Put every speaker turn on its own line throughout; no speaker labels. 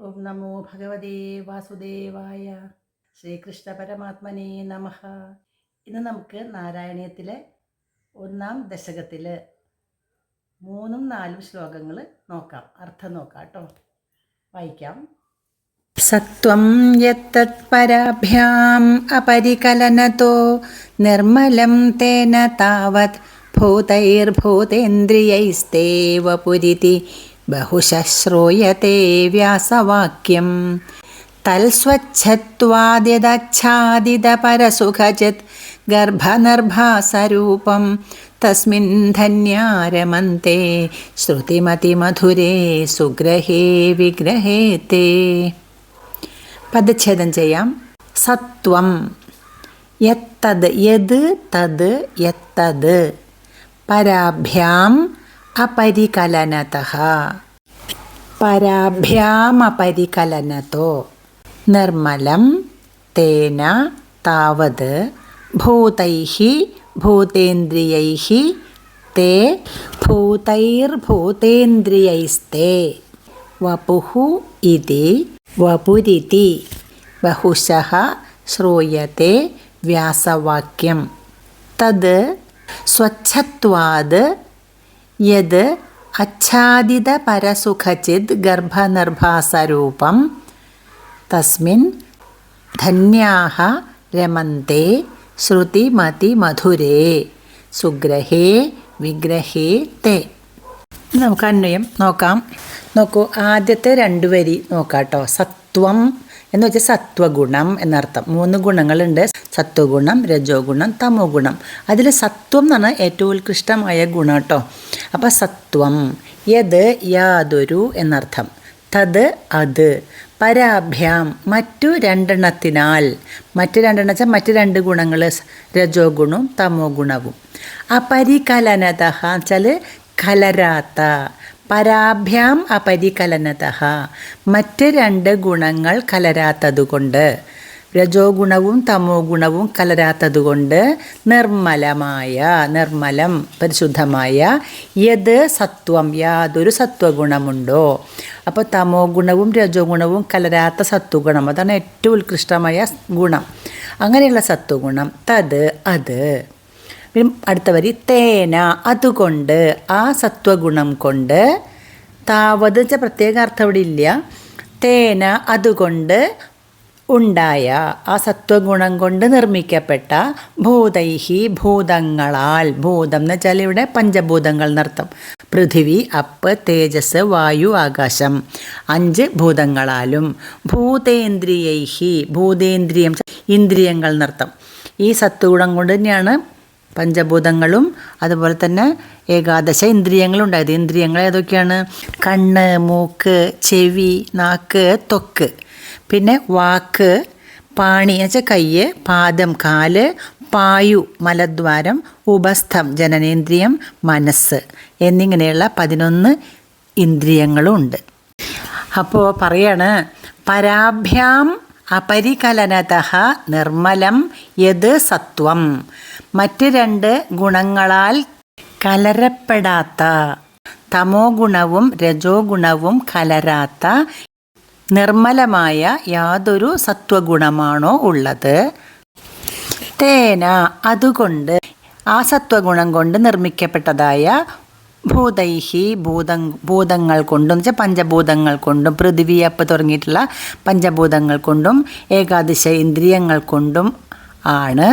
ഓം നമോ ഭഗവതേ വാസുദേവായ. ശ്രീകൃഷ്ണ പരമാത്മനേ നമഃ. ഇന്ന് നമുക്ക് നാരായണീയത്തിലെ 1-ാം ദശകത്തിലെ 3ഉം 4ഉം ശ്ലോകങ്ങൾ നോക്കാം. അർത്ഥം നോക്കാം കേട്ടോ. വായിക്കാം. സത്വം യത്തത്പരാഭ്യാം അപരികലനതോ നിർമ്മലം തേന താവത് ഭൂതൈർഭൂതേന്ദ്രിയൈസ്തേവ പുരിതി ബഹുശഃ ശ്രൂയത്തെ വ്യാസവാക്യം. തൽസ്വച്ഛത്വാദ്യദാച്ഛാദിതപരസുഖചിത് ഗർഭനർഭാസരൂപം തസ്മിൻ ധന്യാരമന്തെ ശ്രുതിമതിമധുരേ സുഗ്രഹേ വിഗ്രഹേ തേ. പദച്ഛേദം ചെയ്യാം. സത്വം യത്തത് യത് തത് യത്തത് പരാഭ്യാം അപരികലനതഃ പരാഭ്യാമപരികലനതോ നിർമ്മലം തേന താവത് ഭൂതൈഃ ഭൂതേന്ദ്രിയൈഃ തേ ഭൂതൈർഭൂതേന്ദ്രിയൈസ്തേ വപുഃ ഇതി വപുരിതി ബഹുശഃ ശ്രൂയത്തെ വ്യാസവാക്യം. തത് സ്വച്ഛത്വാത് യത് അച്ഛാദിതപരസുഖചിത് ഗർഭനർഭാസരൂപം തസ്മിൻ ധന്യാഃ രമന്തെ ശ്രുതിമതിമധുരേ സുഗ്രഹേ വിഗ്രഹേ തേ. നമുക്ക് അന്വയം നോക്കാം. നോക്കൂ, ആദ്യത്തെ 2 വരി നോക്കാം കേട്ടോ. സത്വം എന്ന് വെച്ചാൽ സത്വഗുണം എന്നർത്ഥം. 3 ഗുണങ്ങളുണ്ട്: സത്വഗുണം, രജോ ഗുണം, തമോ ഗുണം. അതിൽ സത്വം എന്ന് പറഞ്ഞാൽ ഏറ്റവും ഉത്കൃഷ്ടമായ ഗുണം കേട്ടോ. അപ്പം സത്വം യത് യാതൊരു എന്നർത്ഥം, തത് അത്, പരാഭ്യാം മറ്റു 2 മറ്റു 2 വെച്ചാൽ മറ്റു 2 ഗുണങ്ങൾ, രജോ ഗുണവും തമോ ഗുണവും. അപരികലനതഃ വെച്ചാൽ കലരാത്ത, പരാഭ്യാം അപരികലനതഃ മറ്റ് 2 ഗുണങ്ങൾ കലരാത്തതുകൊണ്ട്, രജോ ഗുണവും തമോ ഗുണവും കലരാത്തതുകൊണ്ട് നിർമ്മലം പരിശുദ്ധമായ യത് സത്വം യാതൊരു സത്വഗുണമുണ്ടോ. അപ്പോൾ തമോ ഗുണവും രജോ ഗുണവും കലരാത്ത സത്വഗുണം, അതാണ് ഏറ്റവും ഉത്കൃഷ്ടമായ ഗുണം. അങ്ങനെയുള്ള സത്വഗുണം തത് അത്. അടുത്ത വരി തേന അതുകൊണ്ട്, ആ സത്വഗുണം കൊണ്ട്, താവത് വെച്ചാൽ പ്രത്യേക അർത്ഥം ഇവിടെ ഇല്ല, തേന അതുകൊണ്ട് ഉണ്ടായ, ആ സത്വഗുണം കൊണ്ട് നിർമ്മിക്കപ്പെട്ട, ഭൂതൈഹി ഭൂതങ്ങളാൽ, ഭൂതം എന്ന് വെച്ചാൽ ഇവിടെ പഞ്ചഭൂതങ്ങൾ എന്നർത്ഥം. പൃഥിവി, അപ്പ്, തേജസ്, വായു, ആകാശം, 5 ഭൂതങ്ങളാലും, ഭൂതേന്ദ്രിയൈഹി ഭൂതേന്ദ്രിയം ഇന്ദ്രിയങ്ങൾ എന്നർത്ഥം. ഈ സത്വഗുണം കൊണ്ട് തന്നെയാണ് പഞ്ചഭൂതങ്ങളും അതുപോലെ തന്നെ ഏകാദശ ഇന്ദ്രിയങ്ങളും ഉണ്ടായത്. ഇന്ദ്രിയങ്ങൾ ഏതൊക്കെയാണ്? കണ്ണ്, മൂക്ക്, ചെവി, നാക്ക്, ത്വക്ക്, പിന്നെ വാക്ക്, പാണി എന്നുവെച്ചാൽ കയ്യ്, പാദം കാല്, പായു മലദ്വാരം, ഉപസ്ഥം ജനനേന്ദ്രിയം, മനസ്സ് എന്നിങ്ങനെയുള്ള 11 ഇന്ദ്രിയങ്ങളും ഉണ്ട്. അപ്പോൾ പറയാണ്, പരാഭ്യാം അപരികലനതഃ നിർമ്മലം യത് സത്വം, മറ്റ് 2 ഗുണങ്ങളാൽ കലരപ്പെടാത്ത, തമോ ഗുണവും രജോ ഗുണവും കലരാത്ത നിർമ്മലമായ യാതൊരു സത്വഗുണമാണോ ഉള്ളത്. തേന അതുകൊണ്ട്, ആ സത്വഗുണം കൊണ്ട് നിർമ്മിക്കപ്പെട്ടതായ, ഭൂതൈഹി ഭൂതങ്ങൾ കൊണ്ടും വെച്ചാൽ പഞ്ചഭൂതങ്ങൾ കൊണ്ടും, പൃഥിവി, അപ്പ് തുടങ്ങിയിട്ടുള്ള പഞ്ചഭൂതങ്ങൾ കൊണ്ടും ഏകാദശ ഇന്ദ്രിയങ്ങൾ കൊണ്ടും ആണ്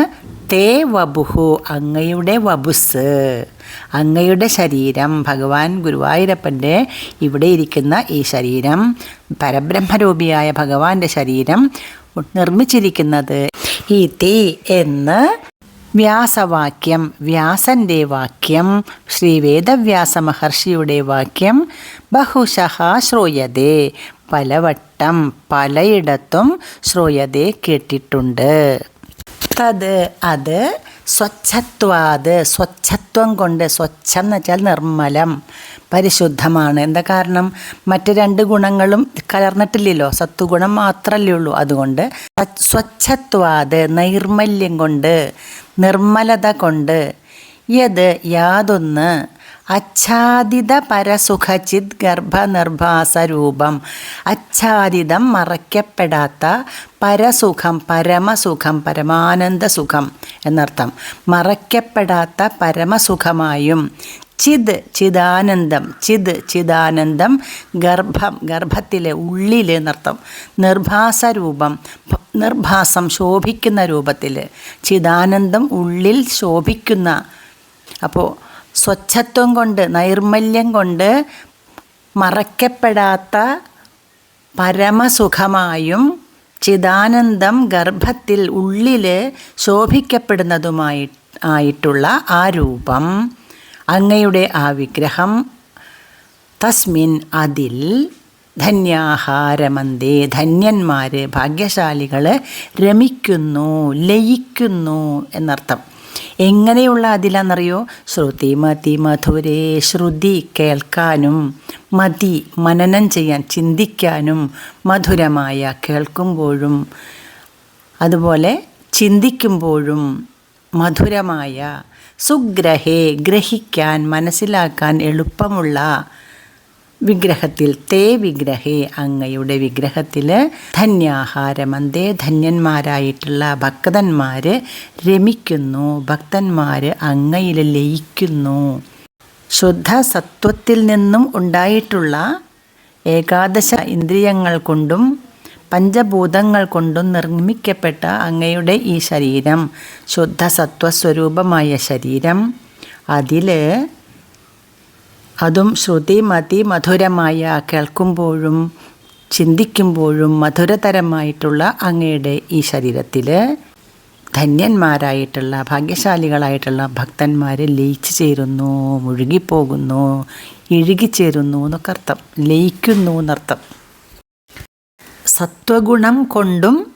തേ വപുഹു അങ്ങയുടെ വപുസ്, അങ്ങയുടെ ശരീരം, ഭഗവാൻ ഗുരുവായൂരപ്പൻ്റെ ഇവിടെ ഇരിക്കുന്ന ഈ ശരീരം, പരബ്രഹ്മരൂപിയായ ഭഗവാന്റെ ശരീരം നിർമ്മിച്ചിരിക്കുന്നത് ഈ തേ എന്ന് വ്യാസവാക്യം, വ്യാസൻ്റെ വാക്യം, ശ്രീ വേദവ്യാസ മഹർഷിയുടെ വാക്യം, ബഹുശഃ ശ്രൂയതേ പലവട്ടം പലയിടത്തും ശ്രൂയതേ കേട്ടിട്ടുണ്ട്. തത് അത് സ്വച്ഛത്വാത് സ്വച്ഛത്വം കൊണ്ട്, സ്വച്ഛം എന്ന് വെച്ചാൽ നിർമ്മലം പരിശുദ്ധമാണ്. എന്താ കാരണം? മറ്റ് 2 ഗുണങ്ങളും കലർന്നിട്ടില്ലല്ലോ, സത്വഗുണം മാത്രമല്ലേ ഉള്ളൂ. അതുകൊണ്ട് സ്വച്ഛത്വാത് നൈർമല്യം കൊണ്ട്, നിർമ്മലത കൊണ്ട്, യത് യാതൊന്ന്, ആച്ഛാദിത പരസുഖചിത് ഗർഭനിർഭാസരൂപം. ആച്ഛാദിതം മറയ്ക്കപ്പെടാത്ത, പരസുഖം പരമസുഖം പരമാനന്ദ സുഖം എന്നർത്ഥം. മറയ്ക്കപ്പെടാത്ത പരമസുഖമായും, ചിത് ചിദാനന്ദം, ചിത് ചിദാനന്ദം, ഗർഭം ഗർഭത്തിലെ ഉള്ളിൽ എന്നർത്ഥം. നിർഭാസരൂപം നിർഭാസം ശോഭിക്കുന്ന രൂപത്തിൽ, ചിദാനന്ദം ഉള്ളിൽ ശോഭിക്കുന്ന. അപ്പോൾ സ്വച്ഛത്വം കൊണ്ട് നൈർമല്യം കൊണ്ട് മറയ്ക്കപ്പെടാത്ത പരമസുഖമായും, ചിദാനന്ദം ഗർഭത്തിൽ ഉള്ളിൽ ശോഭിക്കപ്പെടുന്നതുമായിട്ടുള്ള ആ രൂപം, അങ്ങയുടെ ആ വിഗ്രഹം, തസ്മിൻ അതിൽ, ധന്യാഹാരമന്തേ ധന്യന്മാർ ഭാഗ്യശാലികൾ രമിക്കുന്നു ലയിക്കുന്നു എന്നർത്ഥം. എങ്ങനെയുള്ള അതിലാണെന്നറിയോ? ശ്രുതി മതി മധുരേ, ശ്രുതി കേൾക്കാനും, മതി മനനം ചെയ്യാൻ ചിന്തിക്കാനും, മധുരമായ കേൾക്കുമ്പോഴും അതുപോലെ ചിന്തിക്കുമ്പോഴും മധുരമായ, സുഗ്രഹേ ഗ്രഹിക്കാൻ മനസ്സിലാക്കാൻ എളുപ്പമുള്ള വിഗ്രഹത്തിൽ, തേ വിഗ്രഹേ അങ്ങയുടെ വിഗ്രഹത്തിൽ, ധന്യാഹാരമന്തേ ധന്യന്മാരായിട്ടുള്ള ഭക്തന്മാർ രമിക്കുന്നു, ഭക്തന്മാർ അങ്ങയിൽ ലയിക്കുന്നു. ശുദ്ധ സത്വത്തിൽ നിന്നും ഉണ്ടായിട്ടുള്ള ഏകാദശ ഇന്ദ്രിയങ്ങൾ കൊണ്ടും പഞ്ചഭൂതങ്ങൾ കൊണ്ടും നിർമ്മിക്കപ്പെട്ട അങ്ങയുടെ ഈ ശരീരം, ശുദ്ധ സത്വസ്വരൂപമായ ശരീരം, അതും ശ്രുതി മതി മധുരമായ കേൾക്കുമ്പോഴും ചിന്തിക്കുമ്പോഴും മധുരതരമായിട്ടുള്ള അങ്ങയുടെ ഈ ശരീരത്തിൽ ധന്യന്മാരായിട്ടുള്ള ഭാഗ്യശാലികളായിട്ടുള്ള ഭക്തന്മാർ ലയിച്ചു ചേരുന്നു, മുഴുകിപ്പോകുന്നു, ഇഴുകിച്ചേരുന്നു എന്നൊക്കെ അർത്ഥം. ലയിക്കുന്നു എന്നർത്ഥം. സത്വഗുണം കൊണ്ടും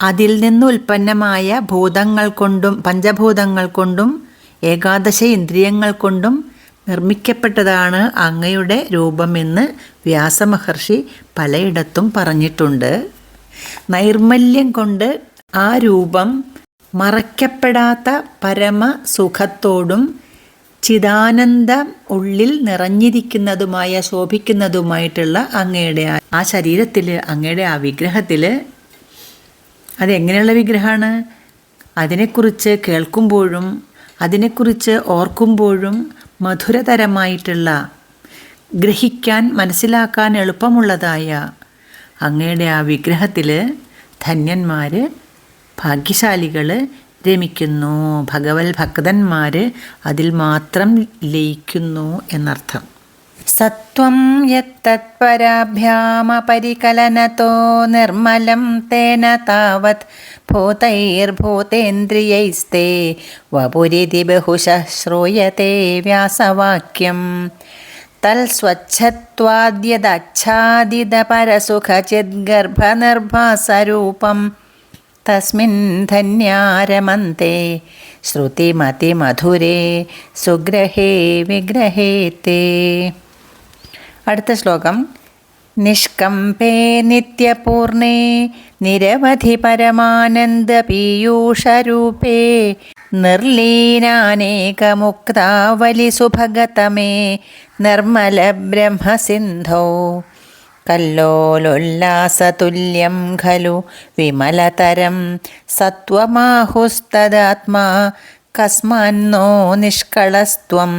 അതിൽ നിന്ന് ഉൽപ്പന്നമായ ഭൂതങ്ങൾ കൊണ്ടും പഞ്ചഭൂതങ്ങൾ കൊണ്ടും ഏകാദശ ഇന്ദ്രിയങ്ങൾ കൊണ്ടും നിർമ്മിക്കപ്പെട്ടതാണ് അങ്ങയുടെ രൂപമെന്ന് വ്യാസമഹർഷി പലയിടത്തും പറഞ്ഞിട്ടുണ്ട്. നൈർമല്യം കൊണ്ട് ആ രൂപം മറയ്ക്കപ്പെടാത്ത പരമസുഖത്തോടും ചിദാനന്ദം ഉള്ളിൽ നിറഞ്ഞിരിക്കുന്നതുമായ ശോഭിക്കുന്നതുമായിട്ടുള്ള അങ്ങയുടെ ആ ശരീരത്തിൽ, അങ്ങയുടെ ആ വിഗ്രഹത്തിൽ, അതെങ്ങനെയുള്ള വിഗ്രഹമാണ്? അതിനെക്കുറിച്ച് കേൾക്കുമ്പോഴും അതിനെക്കുറിച്ച് ഓർക്കുമ്പോഴും മധുരതരമായിട്ടുള്ള, ഗ്രഹിക്കാൻ മനസ്സിലാക്കാൻ എളുപ്പമുള്ളതായ അങ്ങയുടെ ആ വിഗ്രഹത്തിൽ ധന്യന്മാർ ഭാഗ്യശാലികൾ രമിക്കുന്നു, ഭഗവത് ഭക്തന്മാർ അതിൽ മാത്രം ലയിക്കുന്നു എന്നർത്ഥം. സത്വം യത്തത്പരാഭ്യാമപരികലനതോ നിർമ്മലം തേന താവത് ഭൂതൈർഭൂതേന്ദ്രിയൈസ്തേ വപുരിതി ബഹുശഃ ശ്രൂയത്തെ വ്യാസവാക്യം. തൽസ്വച്ഛത്വാദ്യദാച്ഛാദിതപരസുഖചിദ്ഗർഭനിർഭാസരൂപം തസ്മിൻ ധന്യാരമന്തേ ശ്രുതിമതിമധുരേ സുഗ്രഹേ വിഗ്രഹേ തേ. അടുത്ത ശ്ലോകം. നിഷ്കമ്പേ നിത്യപൂർണേ നിരവധി പരമാനന്ദപീയൂഷരൂപേ നിർലീനാനേകമുക്താവലിസുഭഗതമേ നിർമ്മലബ്രഹ്മസിന്ധോ കല്ലോലോല്ലാസതുല്യം ഖലു വിമലതരം സത്വമാഹുസ്തദാത്മാ കസ്മാന്നോ നിഷ്കളസ്ത്വം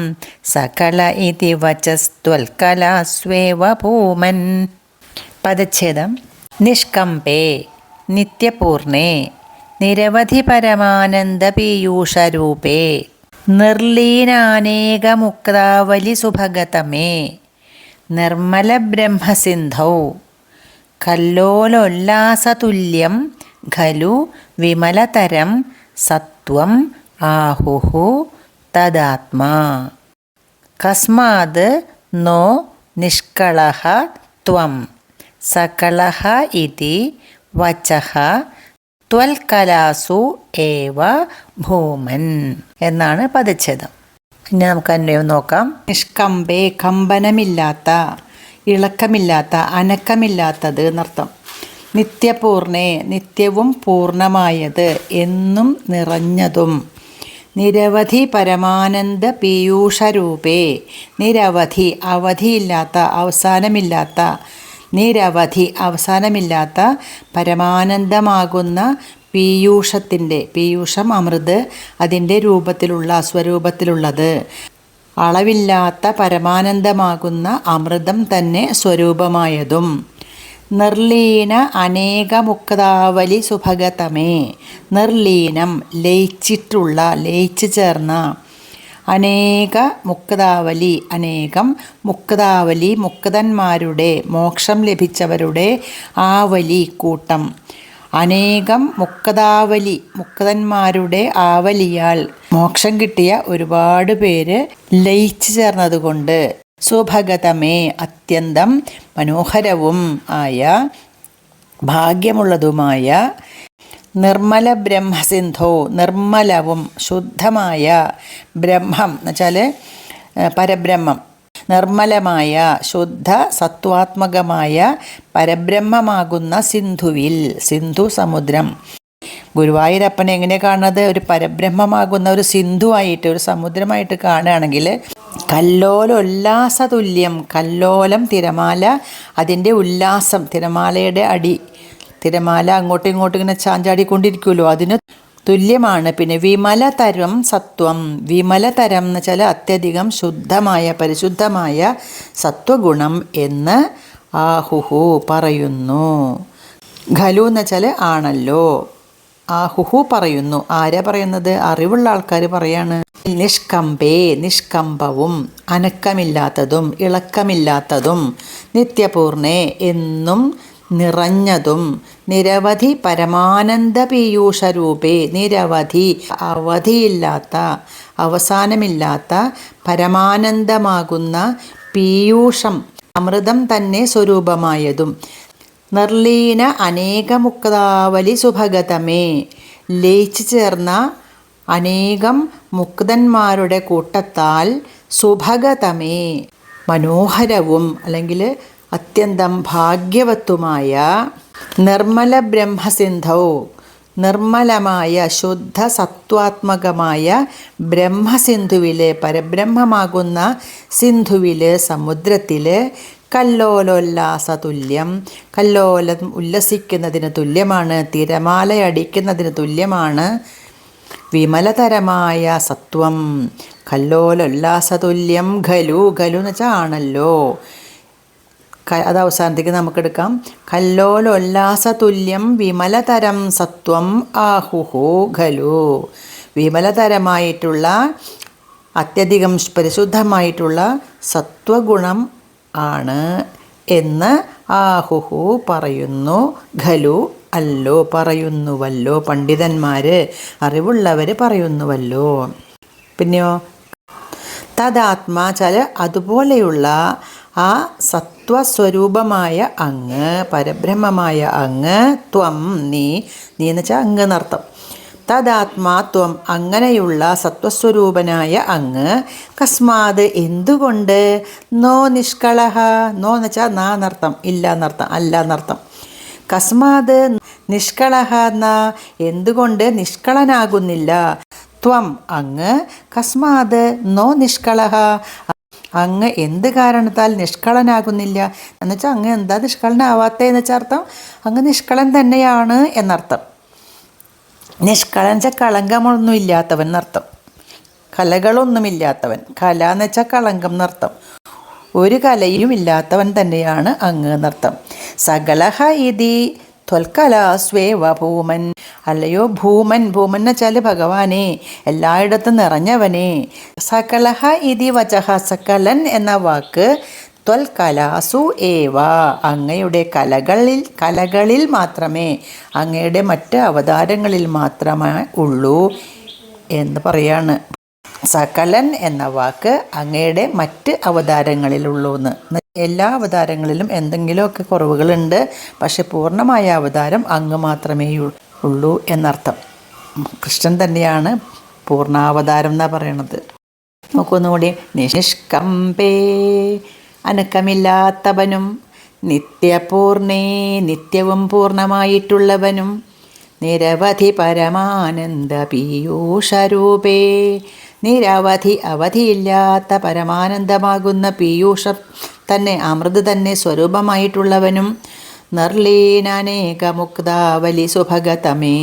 സകല ഇതി വചസ്ത്വൽക്കലാസ്വേവ ഭൂമൻ. പദച്ഛേദം. നിഷ്കമ്പേ നിത്യപൂർണേ നിരവധി പരമാനന്ദപീയൂഷരൂപേ നിർലീനാനേകമുക്താവലി സുഭഗതമേ നിർമ്മലബ്രഹ്മസിന്ധൗ കല്ലോലോല്ലാസതുല്യം ഖലു വിമലതരം സത്വം ആഹുഹു തദാത്മാ കസ്മാത് നോ നിഷ്കളഃ ത്വം സകലഃ ഇതി വചഃ ത്വൽകലാസു ഏവ ഭൂമൻ എന്നാണ് പദച്ഛേദം. ഇനി നമുക്ക് അന്വയം നോക്കാം. നിഷ്കമ്പേ കമ്പനമില്ലാത്ത, ഇളക്കമില്ലാത്ത, അനക്കമില്ലാത്തത് എന്നർത്ഥം. നിത്യപൂർണേ നിത്യവും പൂർണ്ണമായത്, എന്നും നിറഞ്ഞതും. നിരവധി പരമാനന്ദ പീയൂഷരൂപേ. നിരവധി അവധിയില്ലാത്ത അവസാനമില്ലാത്ത, നിരവധി അവസാനമില്ലാത്ത പരമാനന്ദമാകുന്ന പീയൂഷത്തിൻ്റെ, പീയൂഷം അമൃത്, അതിൻ്റെ രൂപത്തിലുള്ള സ്വരൂപത്തിലുള്ളത്, അളവില്ലാത്ത പരമാനന്ദമാകുന്ന അമൃതം തന്നെ സ്വരൂപമായതും. നിർലീന അനേകമുക്താവലി സുഭഗതമേ. നിർലീനം ലയിച്ചിട്ടുള്ള, ലയിച്ചു ചേർന്ന, അനേക മുക്താവലി അനേകം മുക്താവലി മുക്തന്മാരുടെ, മോക്ഷം ലഭിച്ചവരുടെ ആവലി കൂട്ടം. അനേകം മുക്താവലി മുക്തന്മാരുടെ ആവലിയാൽ മോക്ഷം കിട്ടിയ ഒരുപാട് പേര് ലയിച്ചു ചേർന്നതുകൊണ്ട് സുഭഗതമേ അത്യന്തം മനോഹരവും ആയ ഭാഗ്യമുള്ളതുമായ നിർമ്മല ബ്രഹ്മസിന്ധോ. നിർമ്മലവും ശുദ്ധമായ ബ്രഹ്മം എന്ന് വെച്ചാൽ പരബ്രഹ്മം, നിർമ്മലമായ ശുദ്ധ സത്വാത്മകമായ പരബ്രഹ്മമാകുന്ന സിന്ധുവിൽ, സിന്ധു സമുദ്രം. ഗുരുവായൂരപ്പനെ എങ്ങനെ കാണുന്നത്? ഒരു പരബ്രഹ്മമാകുന്ന ഒരു സിന്ധുവായിട്ട്, ഒരു സമുദ്രമായിട്ട് കാണുകയാണെങ്കിൽ കല്ലോലോല്ലാസതുല്യം. കല്ലോലം തിരമാല, അതിൻ്റെ ഉല്ലാസം, തിരമാലയുടെ അടി, തിരമാല അങ്ങോട്ടും ഇങ്ങോട്ടും ഇങ്ങനെ ചാഞ്ചാടിക്കൊണ്ടിരിക്കുമല്ലോ, അതിന് തുല്യമാണ്. പിന്നെ വിമലതരം സത്വം. വിമലതരം എന്ന് വെച്ചാൽ അത്യധികം ശുദ്ധമായ പരിശുദ്ധമായ സത്വഗുണം എന്ന് ആഹുഹു പറയുന്നു. ഖലു എന്ന് വെച്ചാൽ ആണല്ലോ. ആഹുഹു പറയുന്നു. ആരാ പറയുന്നത്? അറിവുള്ള ആൾക്കാർ പറയാണ്. നിഷ്കമ്പേ നിഷ്കമ്പവും അനക്കമില്ലാത്തതും ഇളക്കമില്ലാത്തതും നിത്യപൂർണേ എന്നും നിറഞ്ഞതും നിരവധി പരമാനന്ദ പീയൂഷരൂപേ. നിരവധി അവധിയില്ലാത്ത അവസാനമില്ലാത്ത പരമാനന്ദമാകുന്ന പീയൂഷം അമൃതം തന്നെ സ്വരൂപമായതും. നിർലീന അനേകമുക്താവലി സുഭഗതമേ. ലയിച്ചു ചേർന്ന അനേകം മുക്തന്മാരുടെ കൂട്ടത്താൽ സുഭഗതമേ മനോഹരവും അല്ലെങ്കിൽ അത്യന്തം ഭാഗ്യവത്തുമായ നിർമ്മല ബ്രഹ്മസിന്ധൗ. നിർമ്മലമായ ശുദ്ധ സത്വാത്മകമായ ബ്രഹ്മസിന്ധുവിൽ, പരബ്രഹ്മമാകുന്ന സിന്ധുവിൽ, സമുദ്രത്തിൽ കല്ലോലോല്ലാസതുല്യം. കല്ലോലം ഉല്ലസിക്കുന്നതിന് തുല്യമാണ്, തിരമാലയടിക്കുന്നതിന് തുല്യമാണ് വിമലതരമായ സത്വം. കല്ലോലോല്ലാസതുല്യം ഖലു. ഖലു എന്ന് വെച്ചാൽ ആണല്ലോ. അത് അവസാനത്തേക്ക് നമുക്കെടുക്കാം. കല്ലോലോല്ലാസതുല്യം വിമലതരം സത്വം ആഹുഹു ഖലു. വിമലതരമായിട്ടുള്ള അത്യധികം പരിശുദ്ധമായിട്ടുള്ള സത്വഗുണം ആണ് എന്ന് ആഹുഹു പറയുന്നു. ഖലു അല്ലോ, പറയുന്നുവല്ലോ. പണ്ഡിതന്മാർ, അറിവുള്ളവർ പറയുന്നുവല്ലോ. പിന്നെയോ തദാത്മാ ചാൽ അതുപോലെയുള്ള ആ സത്വസ്വരൂപമായ അങ്ങ്, പരബ്രഹ്മമായ അങ്ങ്, ത്വം നീ, നീ എന്ന് വെച്ചാൽ അങ്ങ് എന്നർത്ഥം. തദാത്മാത്വം അങ്ങനെയുള്ള സത്വസ്വരൂപനായ അങ്ങ്, കസ്മാത് എന്തുകൊണ്ട്, നോ നിഷ്കളഹ. നോ എന്ന് വെച്ചാൽ നാ എന്നർത്ഥം, ഇല്ല എന്നർത്ഥം, അല്ല എന്നർത്ഥം. കസ്മാത് നിഷ്കളഹ എന്ന എന്തുകൊണ്ട് നിഷ്കളനാകുന്നില്ല. ത്വം അങ്ങ്, കസ്മാത് നോ നിഷ്കളഹ അങ്ങ് എന്ത് കാരണത്താൽ നിഷ്കളനാകുന്നില്ല എന്ന് വെച്ചാൽ അങ്ങ് എന്താ നിഷ്കളനാവാത്തതെന്ന് വെച്ചാൽ അർത്ഥം അങ്ങ് നിഷ്കളൻ തന്നെയാണ് എന്നർത്ഥം. നിഷ്കളൻ വെച്ചാൽ കളങ്കമൊന്നും ഇല്ലാത്തവൻ എന്നർത്ഥം, കലകളൊന്നുമില്ലാത്തവൻ. കല എന്ന് വെച്ചാൽ കളങ്കം എന്നർത്ഥം. ഒരു കലയും ഇല്ലാത്തവൻ തന്നെയാണ് അങ്ങ് എന്നർത്ഥം. സകലഹ ഇതി ത്വൽകലാസ്വേവ ഭൂമൻ. അല്ലയോ ഭൂമൻ. ഭൂമൻ എന്ന് വെച്ചാൽ ഭഗവാനെ, എല്ലായിടത്തും നിറഞ്ഞവനെ. സകലഹ ഇതി വചഹ. സകലൻ എന്ന വാക്ക് ത്വൽകലാസു ഏവ അങ്ങയുടെ കലകളിൽ മാത്രമേ, അങ്ങയുടെ മറ്റ് അവതാരങ്ങളിൽ മാത്രമേ ഉള്ളൂ എന്ന് പറയാണ്. സകലൻ എന്ന വാക്ക് അങ്ങയുടെ മറ്റ് അവതാരങ്ങളിലുള്ളൂ എന്ന്. എല്ലാ അവതാരങ്ങളിലും എന്തെങ്കിലുമൊക്കെ കുറവുകളുണ്ട്, പക്ഷെ പൂർണ്ണമായ അവതാരം അങ്ങ് മാത്രമേ ഉള്ളൂ എന്നർത്ഥം. കൃഷ്ണൻ തന്നെയാണ് പൂർണ്ണാവതാരം എന്നാണ് പറയണത്. നോക്കൊന്നുകൂടി. നിഷ്കമ്പേ അനക്കമില്ലാത്തവനും, നിത്യപൂർണേ നിത്യവും പൂർണ്ണമായിട്ടുള്ളവനും, നിരവധി പരമാനന്ദ പീയൂഷരൂപേ. നിരവധി അവധിയില്ലാത്ത പരമാനന്ദമാകുന്ന പീയൂഷം തന്നെ, അമൃത് തന്നെ സ്വരൂപമായിട്ടുള്ളവനും നിർലീനനേക മുക്താവലി സുഭഗതമേ.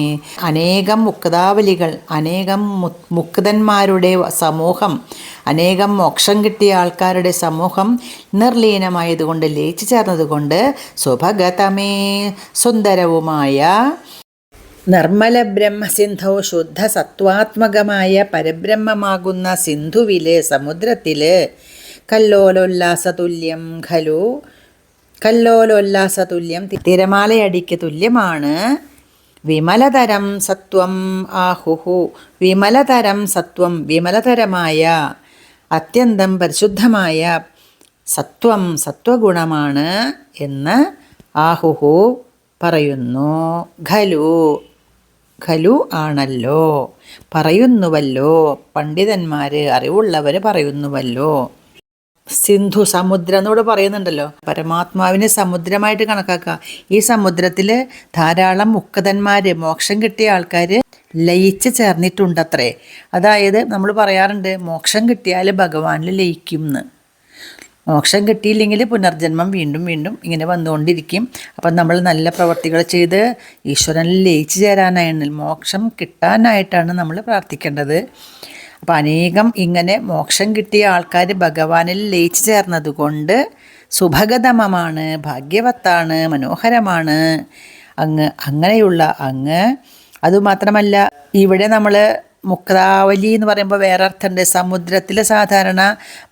അനേകം മുക്താവലികൾ, അനേകം മുക്തന്മാരുടെ സമൂഹം, അനേകം മോക്ഷം കിട്ടിയ ആൾക്കാരുടെ സമൂഹം നിർലീനമായതുകൊണ്ട്, ലയിച്ചു ചേർന്നതുകൊണ്ട്, സുഭഗതമേ സുന്ദരവുമായ നിർമ്മല ബ്രഹ്മസിന്ധോ ശുദ്ധ സത്വാത്മകമായ പരബ്രഹ്മമാകുന്ന സിന്ധുവില്, സമുദ്രത്തില് കല്ലോലോല്ലാസതുല്യം ഖലു, കല്ലോലോല്ലാസതുല്യം തിരമാലയടിക്ക് തുല്യമാണ്. വിമലതരം സത്വം ആഹുഹു. വിമലതരം സത്വം, വിമലതരമായ അത്യന്തം പരിശുദ്ധമായ സത്വം, സത്വഗുണമാണ് എന്ന് ആഹുഹു പറയുന്നു. ഖലു, ഖലു ആണല്ലോ, പറയുന്നുവല്ലോ, പണ്ഡിതന്മാർ അറിവുള്ളവർ പറയുന്നുവല്ലോ. സിന്ധു, സമുദ്രം എന്നോട് പറയുന്നുണ്ടല്ലോ. പരമാത്മാവിനെ സമുദ്രമായിട്ട് കണക്കാക്കുക. ഈ സമുദ്രത്തിൽ ധാരാളം മുക്തന്മാർ, മോക്ഷം കിട്ടിയ ആൾക്കാർ ലയിച്ച് ചേർന്നിട്ടുണ്ടത്രേ. അതായത് നമ്മൾ പറയാറുണ്ട് മോക്ഷം കിട്ടിയാൽ ഭഗവാനിൽ ലയിക്കും എന്ന്. മോക്ഷം കിട്ടിയില്ലെങ്കിൽ പുനർജന്മം വീണ്ടും വീണ്ടും ഇങ്ങനെ വന്നുകൊണ്ടിരിക്കും. അപ്പം നമ്മൾ നല്ല പ്രവർത്തികൾ ചെയ്ത് ഈശ്വരനിൽ ലയിച്ചു ചേരാനാണ്, മോക്ഷം കിട്ടാനായിട്ടാണ് നമ്മൾ പ്രാർത്ഥിക്കേണ്ടത്. അപ്പം അനേകം ഇങ്ങനെ മോക്ഷം കിട്ടിയ ആൾക്കാർ ഭഗവാനിൽ ലയിച്ചു ചേർന്നതുകൊണ്ട് സുഭഗതമമാണ്, ഭാഗ്യവത്താണ്, മനോഹരമാണ് അങ്ങനെയുള്ള അങ്ങ്. അതുമാത്രമല്ല, ഇവിടെ നമ്മൾ മുക്താവലി എന്ന് പറയുമ്പോൾ വേറെ അർത്ഥമുണ്ട്. സമുദ്രത്തിൽ സാധാരണ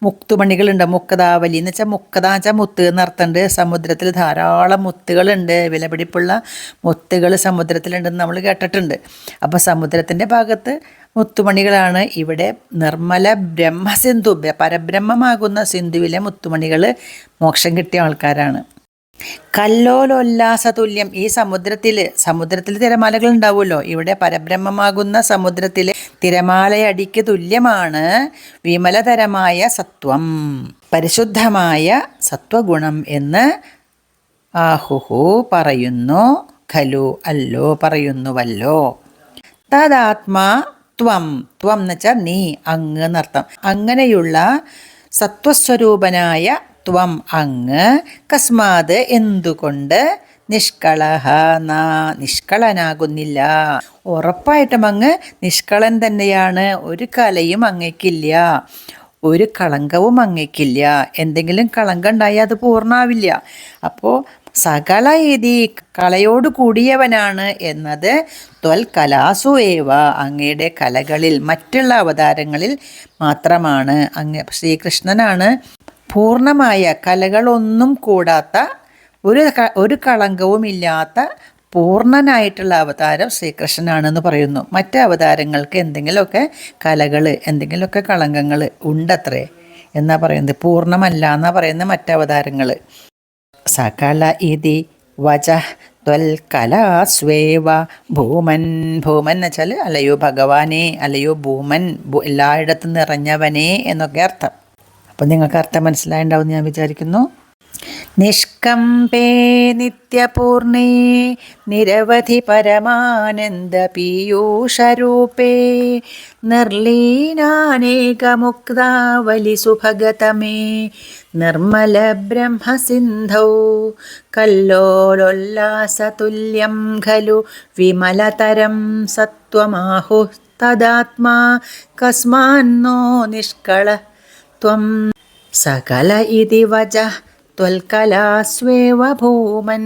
മുക്തുമണികളുണ്ട്. മുക്താവലി എന്ന് വെച്ചാൽ മുക്ത വെച്ചാൽ മുത്ത് എന്ന് അർത്ഥമുണ്ട്. സമുദ്രത്തിൽ ധാരാളം മുത്തുകളുണ്ട്, വിലപിടിപ്പുള്ള മുത്തുകൾ സമുദ്രത്തിലുണ്ടെന്ന് നമ്മൾ കേട്ടിട്ടുണ്ട്. അപ്പോൾ സമുദ്രത്തിൻ്റെ ഭാഗത്ത് മുത്തുമണികളാണ്. ഇവിടെ നിർമ്മല ബ്രഹ്മസിന്ധു, പരബ്രഹ്മമാകുന്ന സിന്ധുവിലെ മുത്തുമണികൾ മോക്ഷം കിട്ടിയ ആൾക്കാരാണ്. കല്ലോലോല്ലാസതുല്യം, ഈ സമുദ്രത്തിൽ തിരമാലകൾ ഉണ്ടാവുമല്ലോ. ഇവിടെ പരബ്രഹ്മമാകുന്ന സമുദ്രത്തിലെ തിരമാലയടിക്ക് തുല്യമാണ് വിമലതരമായ സത്വം, പരിശുദ്ധമായ സത്വഗുണം എന്ന് ആഹുഹു പറയുന്നു. ഖലു അല്ലോ, പറയുന്നുവല്ലോ. തദാത്മാ ത്വം, ത്വം എന്ന് വെച്ചാൽ നീ, അങ്ങ് എന്നർത്ഥം. അങ്ങനെയുള്ള സത്വസ്വരൂപനായ ത്വം അങ്ങ്, കസ്മാത് എന്തുകൊണ്ട്, നിഷ്കളഹ നിഷ്കളനാകുന്നില്ല. ഉറപ്പായിട്ടും അങ്ങ് നിഷ്കളൻ തന്നെയാണ്. ഒരു കലയും അങ്ങയ്ക്കില്ല, ഒരു കളങ്കവും അങ്ങയ്ക്കില്ല. എന്തെങ്കിലും കളങ്കം ഉണ്ടായാൽ അത് പൂർണ്ണമാവില്ല. അപ്പോൾ സകല ഇതി, കലയോട് കൂടിയവനാണ് എന്നത് ത്വൽകലാസു ഏവ, അങ്ങയുടെ കലകളിൽ, മറ്റുള്ള അവതാരങ്ങളിൽ മാത്രമാണ്. അങ്ങ് ശ്രീകൃഷ്ണനാണ് പൂർണ്ണമായ കലകളൊന്നും കൂടാത്ത, ഒരു കളങ്കവുമില്ലാത്ത പൂർണ്ണനായിട്ടുള്ള അവതാരം ശ്രീകൃഷ്ണനാണെന്ന് പറയുന്നു. മറ്റ് അവതാരങ്ങൾക്ക് എന്തെങ്കിലുമൊക്കെ കലകൾ, എന്തെങ്കിലുമൊക്കെ കളങ്കങ്ങൾ ഉണ്ടത്രേ എന്നാ പറയുന്നത്. പൂർണ്ണമല്ല എന്നാ പറയുന്നത് മറ്റവതാരങ്ങൾ. സകല ഇതി വച ത്വൽകലാസ്വേവ ഭൂമൻ, ഭൂമൻ എന്ന് വെച്ചാൽ അല്ലയോ ഭഗവാനെ, അല്ലയോ ഭൂമൻ, എല്ലായിടത്തും നിറഞ്ഞവനെ എന്നൊക്കെ അർത്ഥം. അപ്പം നിങ്ങൾക്ക് അർത്ഥം മനസ്സിലായിട്ടുണ്ടാവും ഞാൻ വിചാരിക്കുന്നു. നിഷ്കമ്പേ നിത്യപൂർണേ നിരവധി പരമാനന്ദ പീയൂഷരൂപേ നിർലീനാനേകമുക്താവലി സുഭഗതമേ നിർമ്മല ബ്രഹ്മസിന്ധൗ കല്ലോലോല്ലാസതുല്യം ഖലു വിമലതരം സത്വമാഹു തദാത്മാ കസ്മാന്നോ നിഷ്കള ത്വം സകല ഇതി വച ത്വൽകലാസ്വേവ ഭൂമൻ.